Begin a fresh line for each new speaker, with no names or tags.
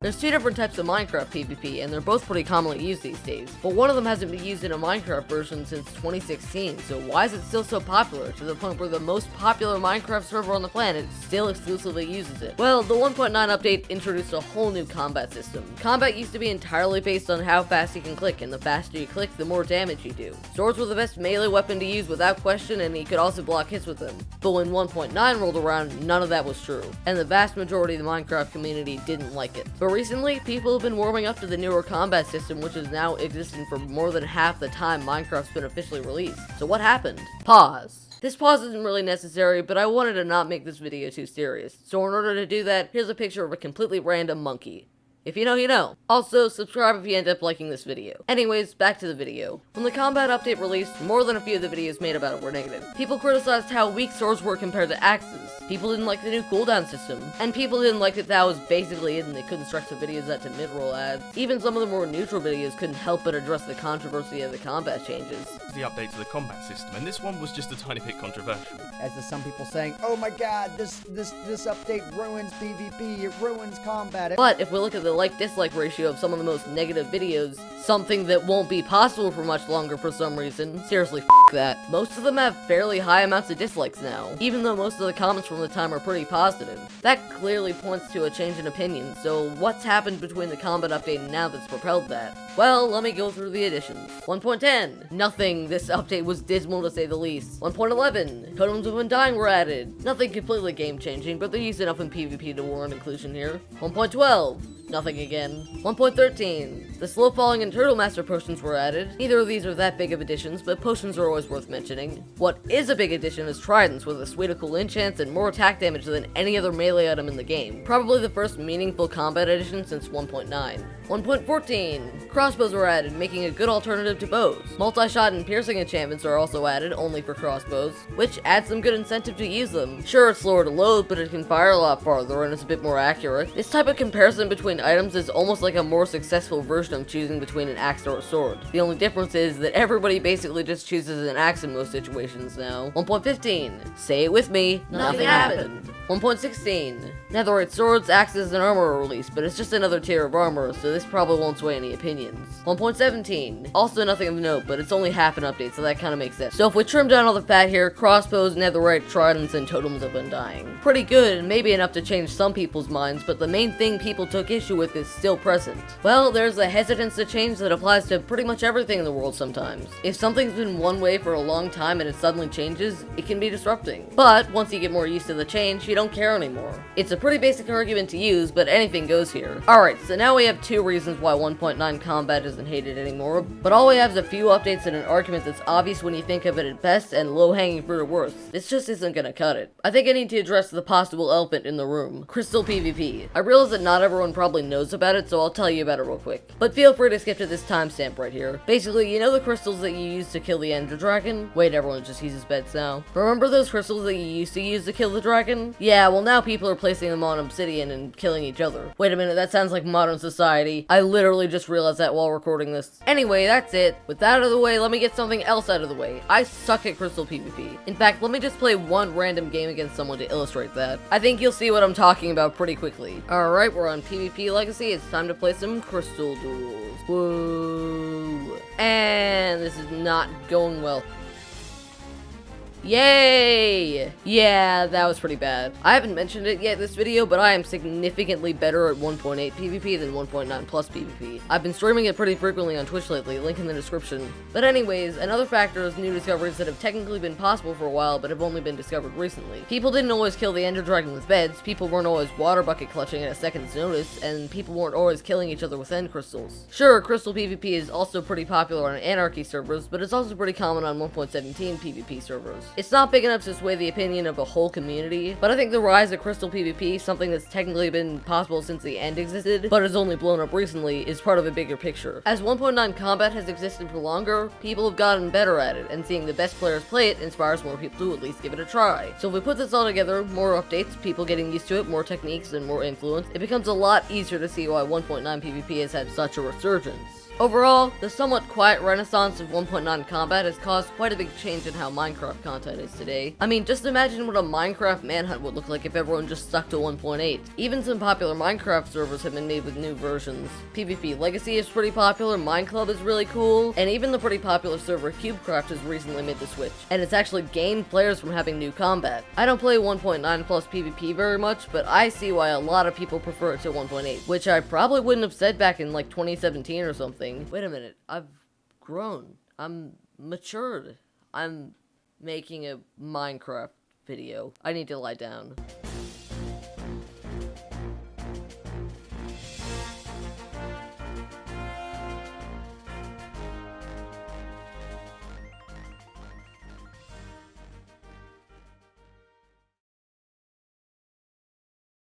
There's two different types of Minecraft PvP, and they're both pretty commonly used these days, but one of them hasn't been used in a Minecraft version since 2016, so why is it still so popular, to the point where the most popular Minecraft server on the planet still exclusively uses it? Well, the 1.9 update introduced a whole new combat system. Combat used to be entirely based on how fast you can click, and the faster you click, the more damage you do. Swords were the best melee weapon to use without question, and you could also block hits with them. But when 1.9 rolled around, none of that was true, and the vast majority of the Minecraft community didn't like it. But recently, people have been warming up to the newer combat system, which has now existed for more than half the time Minecraft's been officially released. So what happened? Pause. This pause isn't really necessary, but I wanted to not make this video too serious. So in order to do that, here's a picture of a completely random monkey. If you know, you know. Also, subscribe if you end up liking this video. Anyways, back to the video. When the combat update released, more than a few of the videos made about it were negative. People criticized how weak swords were compared to axes. People didn't like the new cooldown system. And people didn't like that was basically it and they couldn't stretch the videos out to mid-roll ads. Even some of the more neutral videos couldn't help but address the controversy of the combat changes.
The update to the combat system, and this one was just a tiny bit controversial.
As there's some people saying, oh my god, this update ruins PvP, it ruins combat.
But if we look at the like-dislike ratio of some of the most negative videos, something that won't be possible for much longer for some reason, seriously, that. Most of them have fairly high amounts of dislikes now, even though most of the comments from the time are pretty positive. That clearly points to a change in opinion, so what's happened between the combat update and now that's propelled that? Well, let me go through the additions. 1.10. Nothing. This update was dismal to say the least. 1.11. Totems of Undying were added. Nothing completely game-changing, but they're used enough in PvP to warrant inclusion here. 1.12. Nothing again. 1.13. The Slow Falling and Turtle Master potions were added. Neither of these are that big of additions, but potions are always worth mentioning. What is a big addition is tridents with a suite of cool enchants and more attack damage than any other melee item in the game. Probably the first meaningful combat addition since 1.9. 1.14. Crossbows were added, making a good alternative to bows. Multi-shot and piercing enchantments are also added, only for crossbows, which adds some good incentive to use them. Sure, it's slower to load, but it can fire a lot farther and it's a bit more accurate. This type of comparison between items is almost like a more successful version of choosing between an axe or a sword. The only difference is that everybody basically just chooses an axe in most situations now. 1.15. Say it with me, nothing happened. 1.16. Netherite swords, axes, and armor are released, but it's just another tier of armor, so this probably won't sway any opinions. 1.17. Also nothing of note, but it's only half an update, so that kinda makes sense. So if we trim down all the fat here, crossbows, netherite, tridents, and totems of undying. Pretty good, and maybe enough to change some people's minds, but the main thing people took issue with is still present. Well, there's a hesitance to change that applies to pretty much everything in the world sometimes. If something's been one way for a long time and it suddenly changes, it can be disrupting. But once you get more used to the change, you don't care anymore. It's a pretty basic argument to use, but anything goes here. Alright, so now we have two reasons why 1.9 combat isn't hated anymore, but all we have is a few updates and an argument that's obvious when you think of it at best and low-hanging fruit at worst. This just isn't gonna cut it. I think I need to address the possible elephant in the room. Crystal PvP. I realize that not everyone probably knows about it, so I'll tell you about it real quick. But feel free to skip to this timestamp right here. Basically, you know the crystals that you use to kill the Ender Dragon? Wait, everyone just uses beds now. Remember those crystals that you used to use to kill the dragon? Yeah, well now people are placing them on obsidian and killing each other. Wait a minute, that sounds like modern society. I literally just realized that while recording this. Anyway, that's it. With that out of the way, let me get something else out of the way. I suck at crystal PvP. In fact, let me just play one random game against someone to illustrate that. I think you'll see what I'm talking about pretty quickly. Alright, we're on PvP Legacy. It's time to play some crystal duels. Whoa. And this is not going well. Yay! Yeah, that was pretty bad. I haven't mentioned it yet this video, but I am significantly better at 1.8 PvP than 1.9 plus PvP. I've been streaming it pretty frequently on Twitch lately, link in the description. But anyways, another factor is new discoveries that have technically been possible for a while, but have only been discovered recently. People didn't always kill the Ender Dragon with beds, people weren't always water bucket clutching at a second's notice, and people weren't always killing each other with end crystals. Sure, crystal PvP is also pretty popular on Anarchy servers, but it's also pretty common on 1.17 PvP servers. It's not big enough to sway the opinion of a whole community, but I think the rise of crystal PvP, something that's technically been possible since the end existed, but has only blown up recently, is part of a bigger picture. As 1.9 combat has existed for longer, people have gotten better at it, and seeing the best players play it inspires more people to at least give it a try. So if we put this all together, more updates, people getting used to it, more techniques, and more influence, it becomes a lot easier to see why 1.9 PvP has had such a resurgence. Overall, the somewhat quiet renaissance of 1.9 combat has caused quite a big change in how Minecraft content is today. I mean, just imagine what a Minecraft manhunt would look like if everyone just stuck to 1.8. Even some popular Minecraft servers have been made with new versions. PvP Legacy is pretty popular, Mineclub is really cool, and even the pretty popular server CubeCraft has recently made the switch, and it's actually gained players from having new combat. I don't play 1.9 plus PvP very much, but I see why a lot of people prefer it to 1.8, which I probably wouldn't have said back in like 2017 or something. Wait a minute, I've grown. I'm matured. I'm making a Minecraft video. I need to lie down.